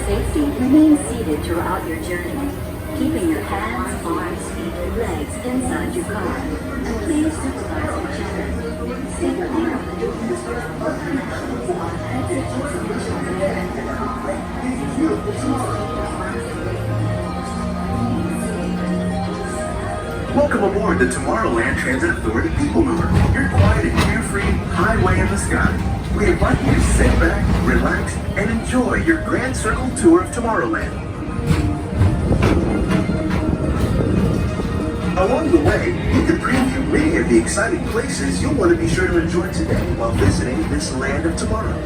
safety, remain seated throughout your journey, keeping your hands, arms, feet, and legs inside your car. And please supervise your children. Stay clear of the doors. Welcome aboard the Tomorrowland Transit Authority Peoplemover, your quiet and carefree highway in the sky. We invite you to sit back, relax, and enjoy your Grand Circle tour of Tomorrowland. Along the way, you can preview many of the exciting places you'll want to be sure to enjoy today while visiting this land of tomorrow.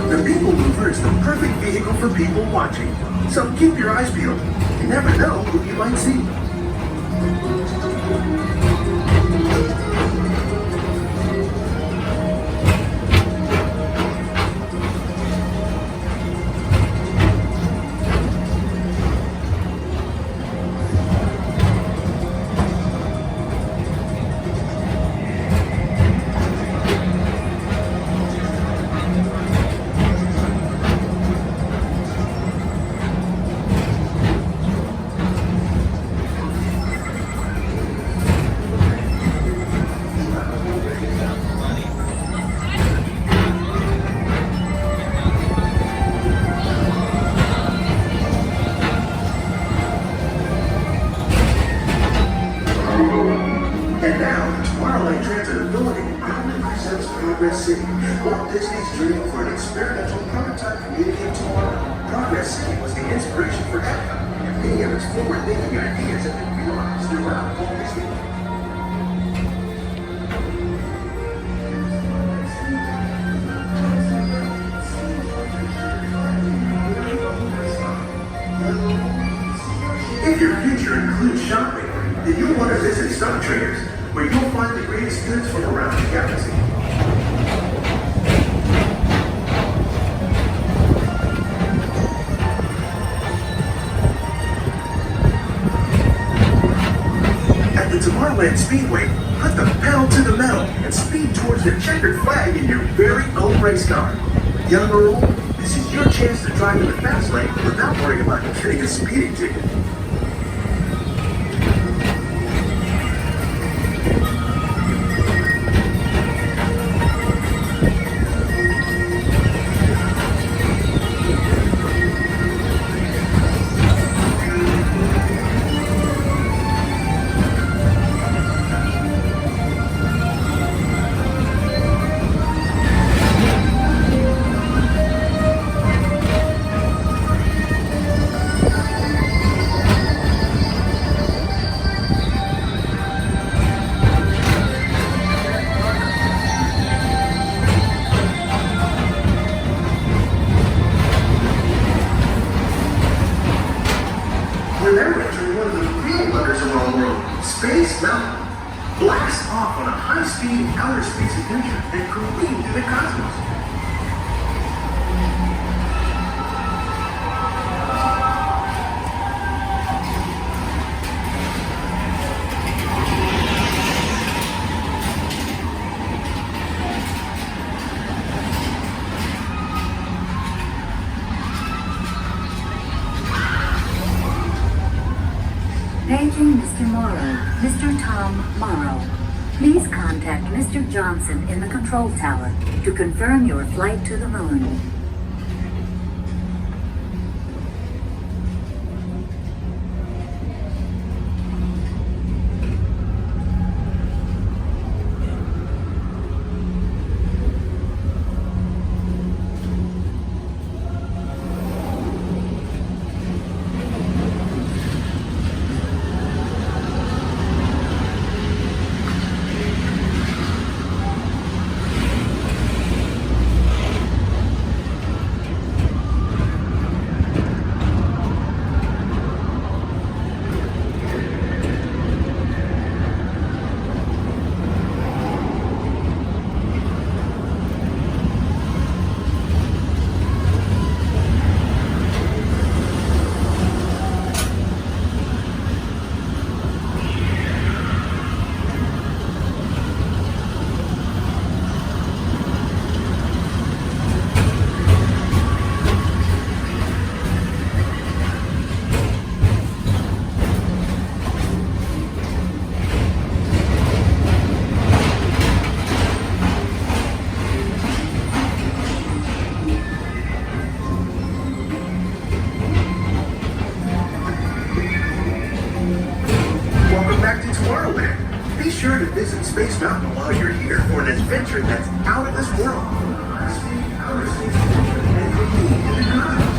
The Peoplemover is the perfect vehicle for people watching, so keep your eyes peeled. You never know who you might see. And now, Tomorrowland Transit Authority proudly presents Progress City, Walt Disney's dream for an experimental prototype community of tomorrow. Progress City was the inspiration for Epcot, and many of its forward-thinking ideas have been realized throughout Walt Disney. If your future includes shopping, then you'll want to visit Star Traders, where you'll find the greatest goods from around the galaxy. At the Tomorrowland Speedway, put the pedal to the metal and speed towards the checkered flag in your very own race car. Young or old, this is your chance to drive in the fast lane without worrying about getting a speeding ticket. We're now entering one of the real wonders of our world, Space Mountain. Blast off on a high-speed outer space adventure and careen through the cosmos. Paging Mr. Morrow, Mr. Tom Morrow. Please contact Mr. Johnson in the control tower to confirm your flight to the moon. high-speed outer space adventure and convenient in the garage.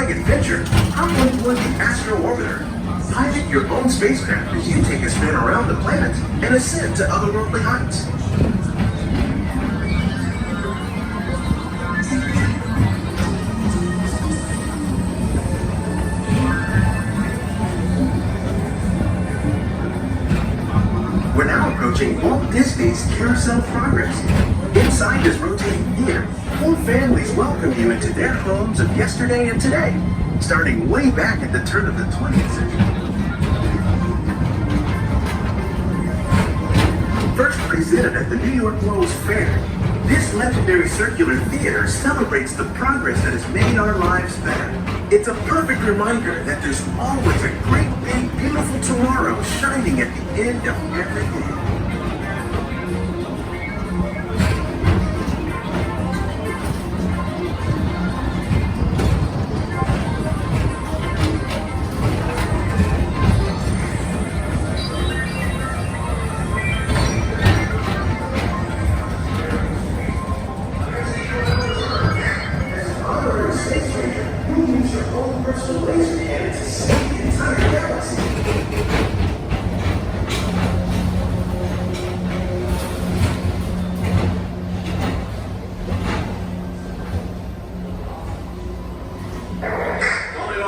Adventure, hop on board the Astro Orbiter. Pilot your own spacecraft as you take a spin around the planet and ascend to otherworldly heights. We're now approaching Walt Disney's Carousel Progress. Inside this rotating theater, 4 families welcome you into their homes of yesterday and today, starting way back at the turn of the 20th century. First presented at the New York World's Fair, this legendary circular theater celebrates the progress that has made our lives better. It's a perfect reminder that there's always a great, big, beautiful tomorrow shining at the end of every day.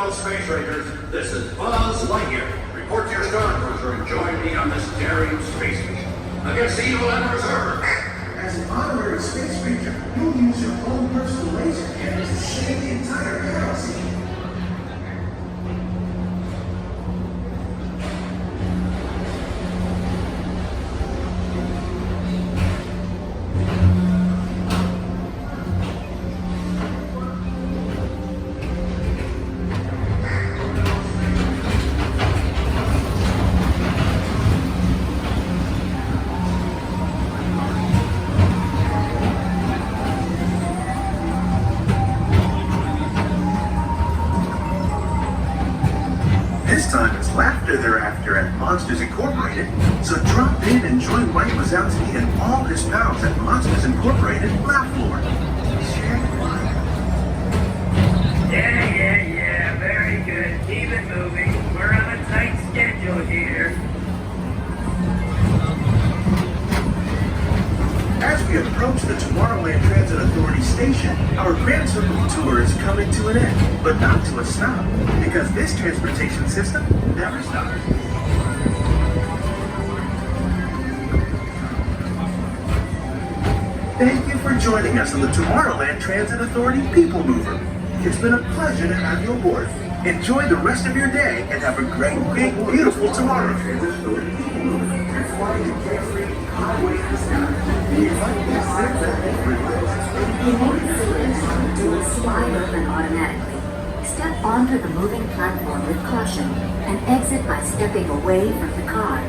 Space Rangers, this is Buzz Lightyear. Report to your star cruiser and join me on this daring space mission against the evil and reserve. As an honorary space ranger, you'll use your own personal laser cannon to save the entire galaxy. This time it's laughter thereafter at Monsters Incorporated, so drop in and join Mike Wazowski and all his pals at Monsters Incorporated Laugh Floor. Share the fun. Yeah, very good. Keep it moving. We're on a tight schedule here. As we approach the Tomorrowland Transit Authority station, our Grand Circle tour is coming to an end, but not to a stop, because this transportation system never stops. Thank you for joining us on the Tomorrowland Transit Authority Peoplemover. It's been a pleasure to have you aboard. Enjoy the rest of your day and have a great, big, beautiful tomorrow. Transit Authority Peoplemover. You're flying a carefree highway to The doors slide open automatically. Step onto the moving platform with caution and exit by stepping away from the car.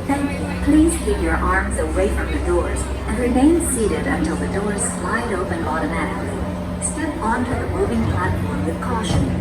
Thank you. Please keep your arms away from the doors and remain seated until the doors slide open automatically. Step onto the moving platform with caution